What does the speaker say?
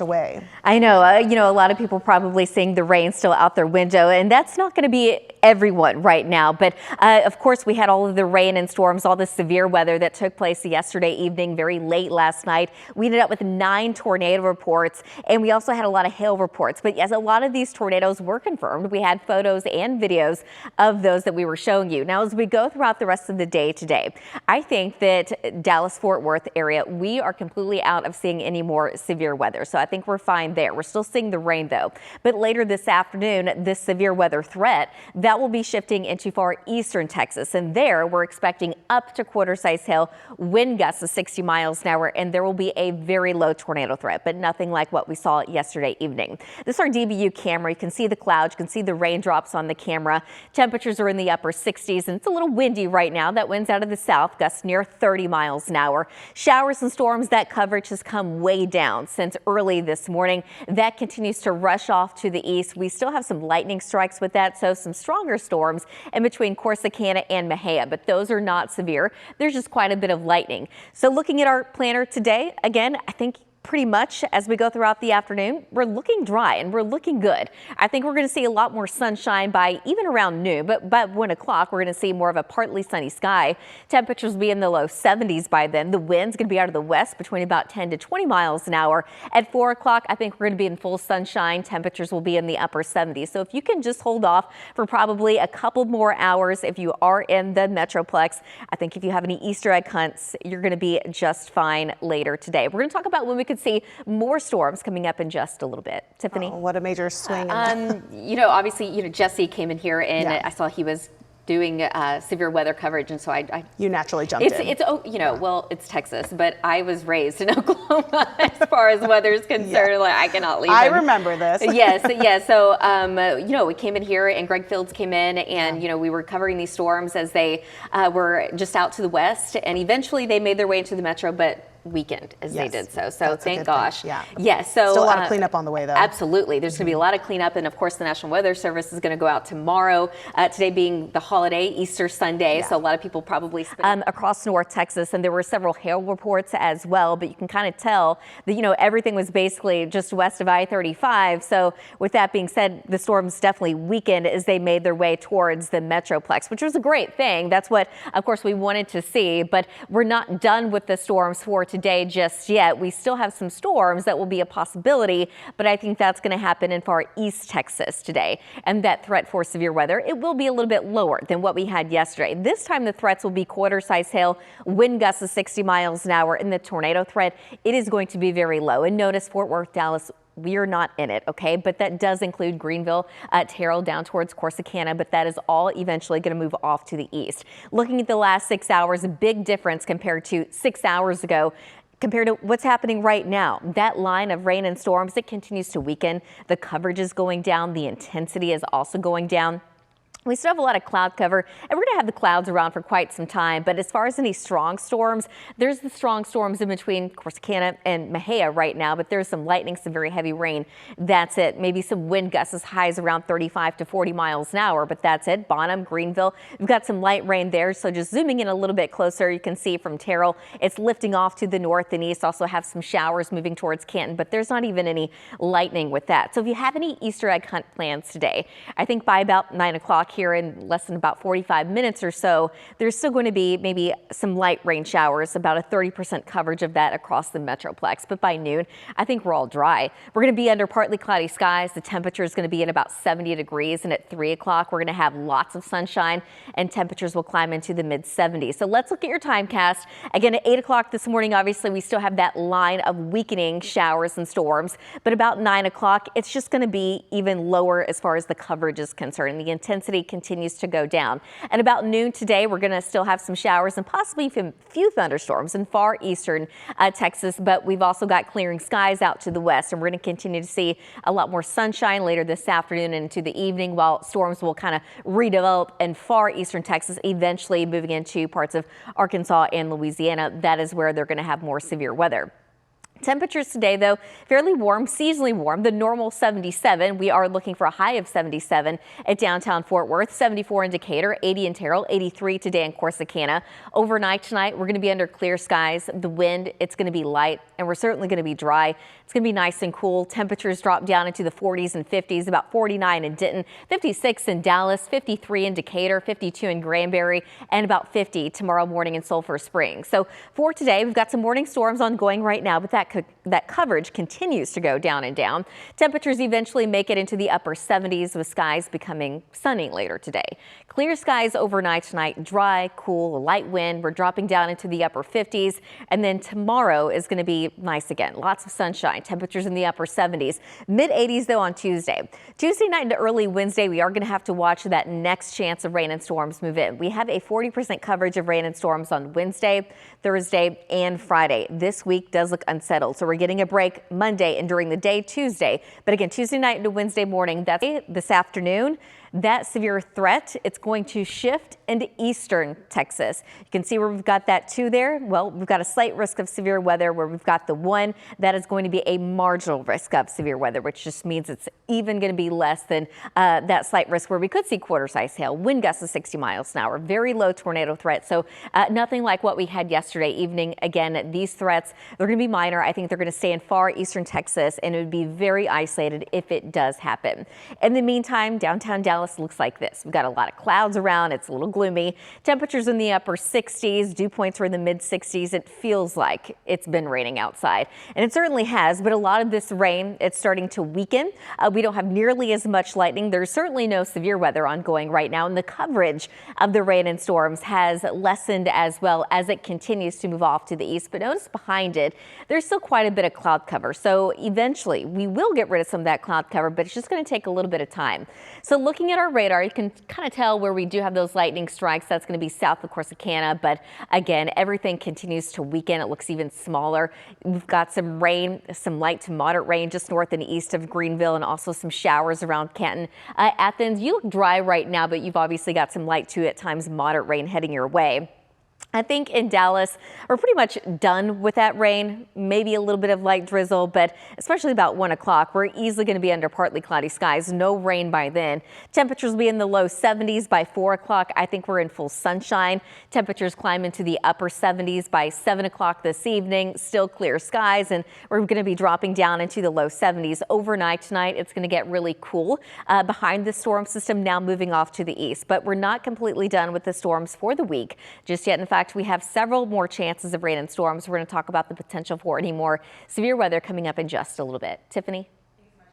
away. I know, a lot of people probably seeing the rain still out their window, and that's not going to be everyone right now. But of course, we had all of the rain and storms, all the severe weather that took place yesterday evening, very late last night. We ended up with 9 tornado reports, and we also had a lot of hail reports. But yes, a lot of these tornadoes were confirmed. We had photos and videos of those that we were showing you. Now, as we go throughout the rest of the day today, I think that Dallas-Fort Worth area, we are completely out of seeing any more severe weather. So I think we're fine there. We're still seeing the rain though. But later this afternoon, this severe weather threat that will be shifting into far eastern Texas. And there we're expecting up to quarter-size hail, wind gusts of 60 miles an hour, and there will be a very low tornado threat, but nothing like what we saw yesterday evening. This is our DBU camera. You can see the clouds, you can see the raindrops on the camera. Temperatures are in the upper 60s, and it's a little windy right now. That wind's out of the south, gusts near 30 miles an hour. Showers and storms, that coverage has come way down since early this morning. That continues to rush off to the east. We still have some lightning strikes with that, so some stronger storms in between Corsicana and Mexia, but those are not severe. There's just quite a bit of lightning. So looking at our planner today, again, I think pretty much as we go throughout the afternoon, we're looking dry and we're looking good. I think we're going to see a lot more sunshine by even around noon, but by 1 o'clock, we're going to see more of a partly sunny sky. Temperatures will be in the low 70s by then. The wind's going to be out of the west between about 10 to 20 miles an hour. At 4 o'clock, I think we're going to be in full sunshine. Temperatures will be in the upper 70s. So if you can just hold off for probably a couple more hours if you are in the Metroplex, I think if you have any Easter egg hunts, you're going to be just fine later today. We're going to talk about when we could see more storms coming up in just a little bit. Tiffany? Oh, what a major swing. Obviously, Jesse came in here and I saw he was doing severe weather coverage, and so you naturally jumped in. Well, it's Texas, but I was raised in Oklahoma as far as weather is concerned. Like, I cannot leave. I remember this. Yes. So, we came in here, and Greg Fields came in, and we were covering these storms as they were just out to the west, and eventually they made their way into the metro, but weakened as they did so. So thank gosh. Yeah. Yes. So still a lot of cleanup on the way though. Absolutely. There's going to be a lot of cleanup, and of course the National Weather Service is going to go out tomorrow. Today being the holiday, Easter Sunday, so a lot of people probably across North Texas, and there were several hail reports as well. But you can kind of tell that everything was basically just west of I-35. So with that being said, the storms definitely weakened as they made their way towards the Metroplex, which was a great thing. That's what, of course, we wanted to see. But we're not done with the storms for today just yet. We still have some storms that will be a possibility, but I think that's going to happen in far east Texas today. And that threat for severe weather, it will be a little bit lower than what we had yesterday. This time the threats will be quarter-size hail, wind gusts of 60 miles an hour, and the tornado threat, it is going to be very low. And notice Fort Worth, Dallas, we're not in it, okay? But that does include Greenville, Terrell down towards Corsicana, but that is all eventually going to move off to the east. Looking at the last 6 hours, a big difference compared to 6 hours ago. Compared to what's happening right now, that line of rain and storms, it continues to weaken. The coverage is going down. The intensity is also going down. We still have a lot of cloud cover, and we're going to have the clouds around for quite some time. But as far as any strong storms, there's the strong storms in between Corsicana and Mexia right now, but there's some lightning, some very heavy rain. That's it. Maybe some wind gusts as high as around 35 to 40 miles an hour, but that's it. Bonham, Greenville, we've got some light rain there. So just zooming in a little bit closer, you can see from Terrell, it's lifting off to the north and east. Also have some showers moving towards Canton, but there's not even any lightning with that. So if you have any Easter egg hunt plans today, I think by about 9 o'clock here in less than about 45 minutes or so, there's still going to be maybe some light rain showers, about a 30% coverage of that across the Metroplex. But by noon, I think we're all dry. We're going to be under partly cloudy skies. The temperature is going to be at about 70 degrees. And at 3 o'clock, we're going to have lots of sunshine and temperatures will climb into the mid 70s. So let's look at your timecast. Again, at 8 o'clock this morning, obviously, we still have that line of weakening showers and storms. But about 9 o'clock, it's just going to be even lower as far as the coverage is concerned. The intensity continues to go down. And about noon today, we're going to still have some showers and possibly a few thunderstorms in far eastern Texas, but we've also got clearing skies out to the west, and we're going to continue to see a lot more sunshine later this afternoon and into the evening, while storms will kind of redevelop in far eastern Texas, eventually moving into parts of Arkansas and Louisiana. That is where they're going to have more severe weather. Temperatures today, though, fairly warm, seasonally warm, the normal 77. We are looking for a high of 77 at downtown Fort Worth, 74 in Decatur, 80 in Terrell, 83 today in Corsicana. Overnight tonight, we're going to be under clear skies. The wind, it's going to be light, and we're certainly going to be dry. It's going to be nice and cool. Temperatures drop down into the 40s and 50s, about 49 in Denton, 56 in Dallas, 53 in Decatur, 52 in Granbury, and about 50 tomorrow morning in Sulphur Springs. So for today, we've got some morning storms ongoing right now, but that coverage continues to go down and down. Temperatures eventually make it into the upper 70s with skies becoming sunny later today. Clear skies overnight tonight, dry, cool, a light wind. We're dropping down into the upper 50s. And then tomorrow is going to be nice again. Lots of sunshine, temperatures in the upper 70s, mid 80s though on Tuesday. Tuesday night into early Wednesday, we are going to have to watch that next chance of rain and storms move in. We have a 40% coverage of rain and storms on Wednesday, Thursday, and Friday. This week does look unsettled. So we're getting a break Monday and during the day Tuesday. But again, Tuesday night into Wednesday morning, that's this afternoon. That severe threat, it's going to shift into eastern Texas. You can see where we've got that 2 there. Well, we've got a slight risk of severe weather where we've got the 1. That is going to be a marginal risk of severe weather, which just means it's even going to be less than that slight risk where we could see quarter-size hail, wind gusts of 60 miles an hour, very low tornado threat. So nothing like what we had yesterday evening. Again, these threats, they're going to be minor. I think they're going to stay in far eastern Texas, and it would be very isolated if it does happen. In the meantime, downtown Dallas looks like this. We've got a lot of clouds around. It's a little gloomy. Temperatures in the upper 60s. Dew points are in the mid 60s. It feels like it's been raining outside, and it certainly has, but a lot of this rain, it's starting to weaken. We don't have nearly as much lightning. There's certainly no severe weather ongoing right now, and the coverage of the rain and storms has lessened as well as it continues to move off to the east. But notice behind it, there's still quite a bit of cloud cover. So eventually we will get rid of some of that cloud cover, but it's just going to take a little bit of time. So looking at our radar, you can kind of tell where we do have those lightning strikes. That's going to be south of Corsicana, but again, everything continues to weaken. It looks even smaller. We've got some rain, some light to moderate rain just north and east of Greenville, and also some showers around Canton. Athens, you look dry right now, but you've obviously got some light to at times moderate rain heading your way. I think in Dallas, we're pretty much done with that rain, maybe a little bit of light drizzle, but especially about 1 o'clock, we're easily going to be under partly cloudy skies. No rain by then. Temperatures will be in the low 70s by 4 o'clock. I think we're in full sunshine. Temperatures climb into the upper 70s by 7 o'clock this evening. Still clear skies, and we're going to be dropping down into the low 70s. Overnight tonight, it's going to get really cool behind the storm system now moving off to the east. But we're not completely done with the storms for the week just yet. In fact, we have several more chances of rain and storms. We're going to talk about the potential for any more severe weather coming up in just a little bit. Tiffany?